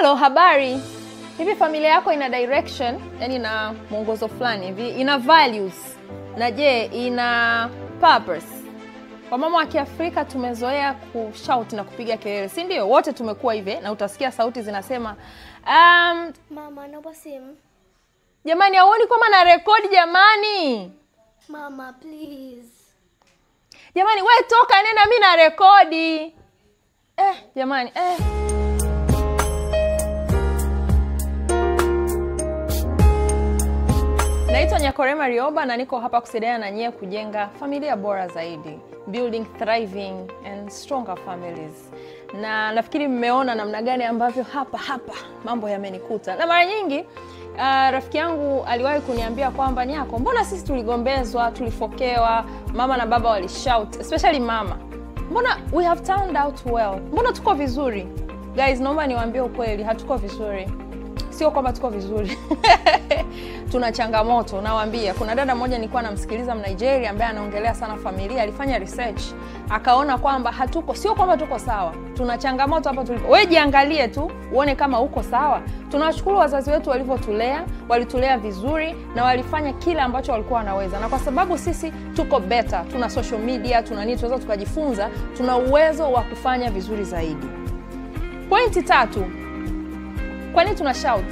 Hello, habari. Hivi familia yako ina direction, yani ina mwongozo fulani hivi, ina values, na je, ina purpose? Kwa mama wa Kiafrika tumezoea kushout na kupiga kelele, si ndio? Wote tumekuwa hivi na utasikia sauti zinasema mama naomba simu. Jamani, hauoni kama na record jamani? Mama please. Jamani, wewe toka nenda, mimi na rekodi. Jamani, Naitwa Nyakorema Rioba na niko hapa kusaidia na nyie kujenga familia bora zaidi, building thriving and stronger families. Na nafikiri mmeona namna gani ambavyo hapa mambo yamenikuta. Na mara nyingi rafiki yangu aliwahi kuniambia kwamba Nyako, mbona sisi tuligombezwa, tulifokewa, mama na baba walishout, especially mama. Mbona we have turned out well? Mbona tuko vizuri? Guys, naomba niwaambie ukweli, hatuko vizuri. Sio kwamba tuko vizuri. Tuna changamoto. Nawaambia, kuna dada mmoja nilikuwa namsikiliza Mnigeria ambaye anaongelea sana familia, alifanya research, akaona kwamba sio kwamba tuko sawa. Tuna changamoto hapa tulipo. Wewe jiangalie tu, uone kama uko sawa. Tunawashukuru wazazi wetu walivyotulea, walitulea vizuri na walifanya kila ambacho walikuwa wanaweza. Na kwa sababu sisi tuko better, tuna social media, tuna nini tunaweza tukajifunza, tuna uwezo wa kufanya vizuri zaidi. Pointi 3. Kwa nini tuna shout?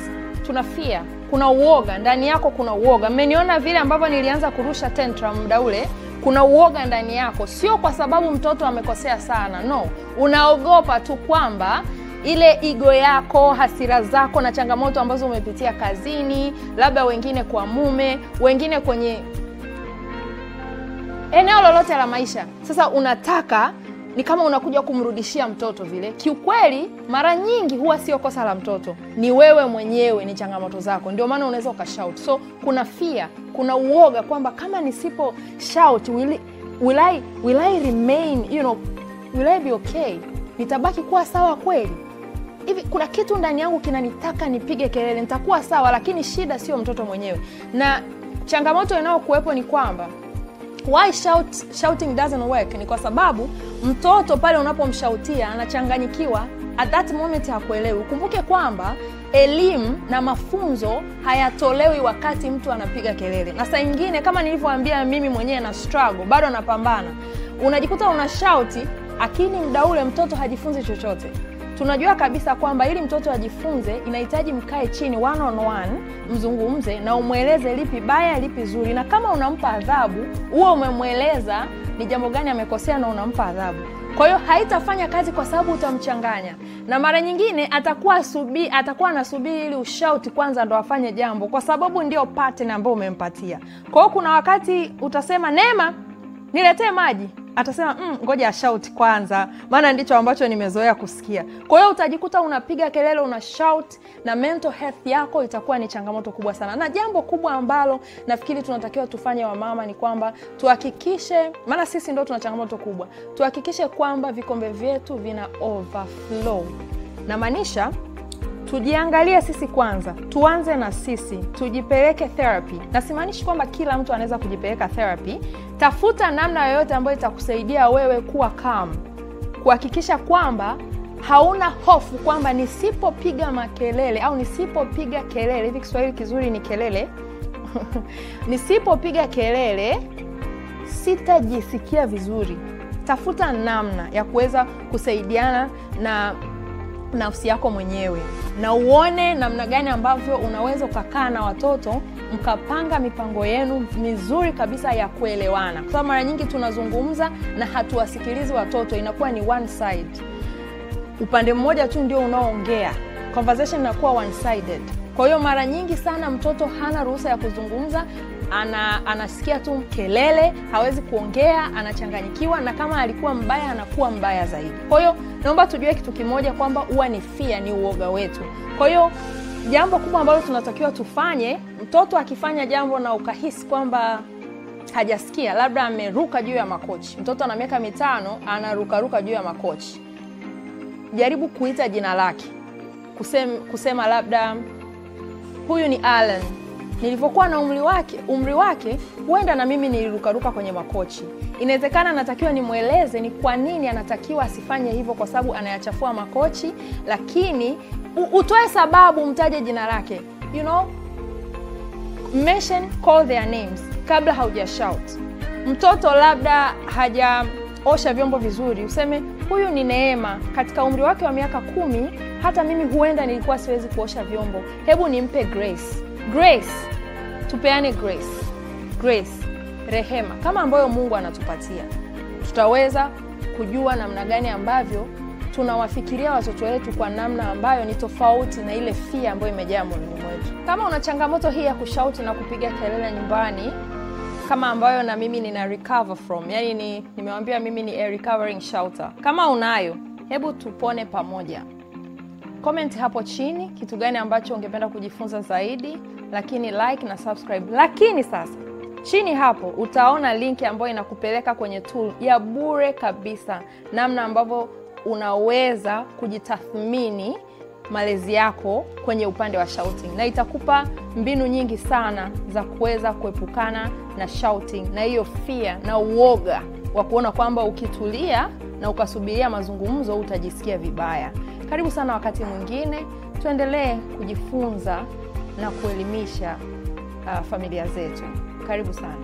Tuna fear. Kuna uoga ndani yako, kuna uoga. Mmeniona vile ambavyo nilianza kurusha tantrum muda ule? Kuna uoga ndani yako, sio kwa sababu mtoto amekosea sana. No, unaogopa tu kwamba ile ego yako, hasira zako na changamoto ambazo umepitia kazini, labda wengine kwa mume, wengine kwenye eneo lolote la maisha. Sasa unataka ni kama unakuja kumrudishia mtoto vile. Kiukweli mara nyingi huwa sio kosa la mtoto, ni wewe mwenyewe, ni changamoto zako. Ndio maana unaweza ukashout. So kuna fear, kuna uoga kwamba kama nisipo shout will I remain, will I be okay? Nitabaki kuwa sawa kweli? Hivi kuna kitu ndani yangu kinanitaka nipige kelele, nitakuwa sawa, lakini shida sio mtoto mwenyewe. Na changamoto inayokuwepo ni kwamba why shouting doesn't work ni kwa sababu mtoto pale unapomshautia anachanganyikiwa, at that moment hakuelewi. Kumbuke kwamba elimu na mafunzo hayatolewi wakati mtu anapiga kelele. Na saa nyingine kama nilivyowaambia, mimi mwenyewe na struggle, bado napambana. Unajikuta unashauti lakini muda ule mtoto hajifunzi chochote. Tunajua kabisa kwamba ili mtoto ajifunze inahitaji mkae chini one on one, mzungumze na umweleze lipi baya lipi zuri. Na kama unampa adhabu, huo umemweleza ni jambo gani amekosea na unampa adhabu. Kwa hiyo haitafanya kazi kwa sababu utamchanganya. Na mara nyingine atakuwa anasubiri ili ushauti kwanza ndo afanye jambo, kwa sababu ndio pattern ambayo umempatia. Kwa hiyo kuna wakati utasema, Neema, niletee maji. Atasema ngoja ashout kwanza, maana ndicho ambacho nimezoea kusikia. Kwa hiyo utajikuta unapiga kelele, una shout, na mental health yako itakuwa ni changamoto kubwa sana. Na jambo kubwa ambalo nafikiri tunatakiwa tufanye wa mama ni kwamba tuhakikishe, maana sisi ndio tuna changamoto kubwa, tuhakikishe kwamba vikombe vyetu vina overflow. Na maanisha tujiangalie sisi kwanza, tuanze na sisi, tujipeleke therapy. Na simaanishi kwamba kila mtu anaweza kujipeleka therapy. Tafuta namna yoyote ambayo itakusaidia wewe kuwa calm, kuhakikisha kwamba hauna hofu kwamba nisipopiga makelele au nisipopiga kelele, hivi Kiswahili kizuri ni kelele, nisipopiga kelele sitajisikia vizuri. Tafuta namna ya kuweza kusaidiana na nafsi yako mwenyewe, na uone namna gani ambavyo unaweza kukaa na watoto mkapanga mipango yenu mizuri kabisa ya kuelewana. Kwa sababu mara nyingi tunazungumza na hatuwasikilizi watoto, inakuwa ni one side, upande mmoja tu ndio unaoongea, conversation inakuwa one sided. Kwa hiyo mara nyingi sana mtoto hana ruhusa ya kuzungumza, anasikia tu kelele, hawezi kuongea, anachanganyikiwa, na kama alikuwa mbaya anakuwa mbaya zaidi. Kwa hiyo naomba tujue kitu kimoja kwamba huwa ni fear, ni uoga wetu. Kwa hiyo jambo kubwa ambalo tunatakiwa tufanye, mtoto akifanya jambo na ukahisi kwamba hajasikia, labda ameruka juu ya makochi, mtoto ana miaka 5 anaruka juu ya makochi, jaribu kuita jina lake, kusema labda huyu ni Alan, nilivyokuwa na umri wake huenda na mimi nilirukaruka kwenye makochi. Inawezekana natakiwa nimweleze ni kwa nini anatakiwa asifanye hivyo, kwa sababu anayachafua makochi, lakini utoe sababu, mtaje jina lake. You know, mention, call their names kabla hauja shout. Mtoto labda hajaosha vyombo vizuri, useme huyu ni Neema, katika umri wake wa miaka 10 hata mimi huenda nilikuwa siwezi kuosha vyombo, hebu nimpe grace. Grace, tupeane grace. Grace, rehema kama ambayo Mungu anatupatia. Tutaweza kujua namna gani ambavyo tunawafikiria watoto wetu kwa namna ambayo ni tofauti na ile fear ambayo imejaa moyoni mwetu. Kama una changamoto hii ya kushauti na kupiga kelele nyumbani, kama ambayo na mimi nina recover from, yani nimewaambia mimi ni a recovering shouter. Kama unayo, hebu tupone pamoja. Comment hapo chini kitu gani ambacho ungependa kujifunza zaidi, lakini like na subscribe. Lakini sasa chini hapo utaona link ambayo inakupeleka kwenye tool ya bure kabisa, namna ambavyo unaweza kujitathmini malezi yako kwenye upande wa shouting, na itakupa mbinu nyingi sana za kuweza kuepukana na shouting na hiyo fear na uoga wa kuona kwamba ukitulia na ukasubiria mazungumzo utajisikia vibaya. Karibu sana wakati mwingine, tuendelee kujifunza na kuelimisha familia zetu. Karibu sana.